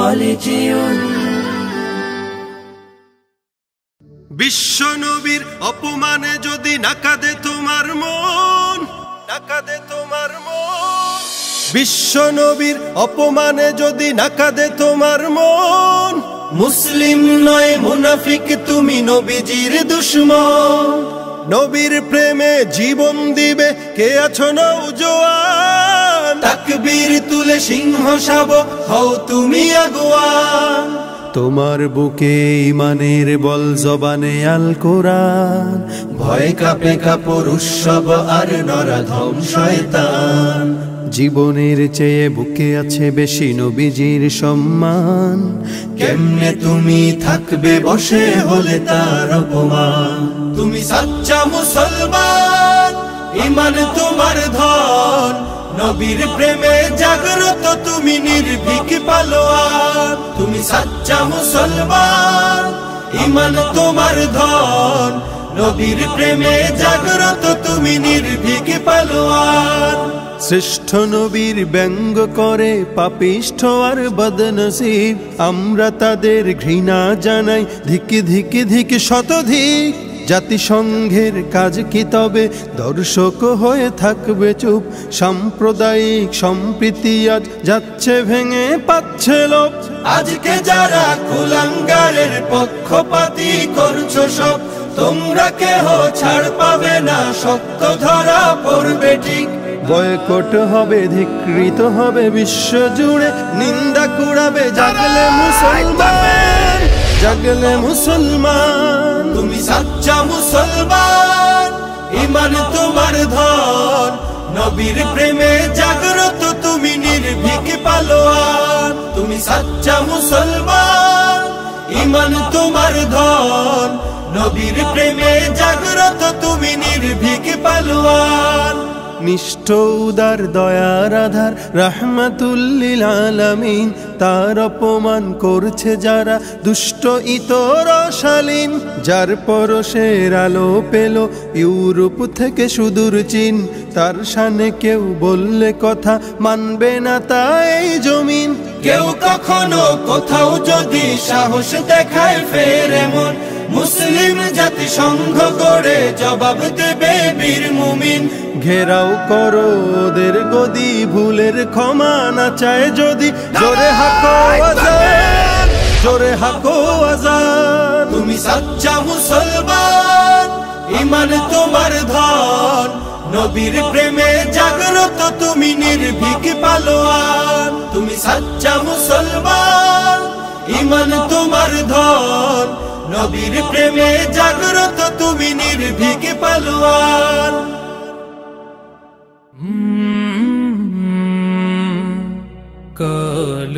خالدون বিশ্ব নবীর অপমানে যদি না কাঁদে তোমার মন, না কাঁদে তোমার মন, বিশ্ব নবীর অপমানে যদি না কাঁদে তোমার মন, মুসলিম নয় মুনাফিক তুমি নবীজির দুশমন। নবীর প্রেমে জীবন দিবে কে আছো নওজোয়ান, তাকবীর তুলে সিংহ শাবক হও তুমি আগুয়ান। তোমার বুকে ঈমানের বল জবানে আল কোরআন, ভয় কাঁপে কাপড় উৎসব আর নরাধম শয়তান। জীবনের চেয়ে বুকে আছে বেশি নবীজির সম্মান, কেমনে তুমি থাকবে বসে হলে তার অপমান। তুমি সাচ্চা মুসলমান, ঈমান তোমার ধন, নবীর প্রেমে জাগ্রত তুমি নির্ভীক পালোয়ান। তুমি সাচ্চা মুসলমান, ঈমান তোমার ধন, নবীর প্রেমে জাগ্রত তুমি নির্ভীক পালোয়ান। শ্রেষ্ঠ নবীর ব্যঙ্গ করে পাপিষ্ঠ আর বদনসিব, আমরা তাদের ঘৃণা জানাই ধিক ধিক ধিক শতধিক। জাতিসংঘের কাজ কি তবে দর্শক হয়ে থাকবে চুপ, সাম্প্রদায়িক সম্প্রীতি আজ যাচ্ছে ভেঙে পাচ্ছে লোপ। আজকে যারা কুলাঙ্গারের পক্ষপাতী করছো সব, তোমরা কেহ ছাড় পাবে না, সত্য ধরা পড়বে ঠিক। বয়কট হবে, ধিক্কৃত হবে বিশ্ব জুড়ে, নিন্দা কুড়াবে জাগলে মুসলমান, জাগলে মুসলমান। তুমি সাচ্চা মুসলমান, ঈমান তোমার ধন, নবীর প্রেমে জাগ্রত তুমি নির্ভীক পালোয়ান। তুমি সাচ্চা মুসলমান, ঈমান তোমার ধন, নবীর প্রেমে জাগ্রত তুমি নির্ভীক পালোয়ান। নিষ্ঠ উদার দয়ার আধার রাহমাতুল লিল আলামিন, তার অপমান করছে যারা দুষ্ট ইতর শালীন। যার পরশের আলো পেল ইউরোপ থেকে সুদূর চীন, তার শানে কেউ বললে কথা মানবে না তাই জমিন। কেউ কখনো কোথাও যদি সাহস দেখায় ফের এমন, মুসলিম জাতিসংঘ গড়ে জবাব দেবে বীর মুমিন। ঘেরাও করো ওদের গদি, ভুলের ক্ষমা না চায় যদি, জোরে হাকো আজান, জোরে হাকো আজান। তুমি সাচ্চা মুসলমান, ঈমান তোমার ধন, নবীর প্রেমে জাগ্রত তুমি নির্ভীক পালোয়ান। তুমি সাচ্চা মুসলমান, ঈমান তোমার ধন, নবীর প্রেমে জাগ্রত তুমি নির্ভীক পালোয়ান। কাল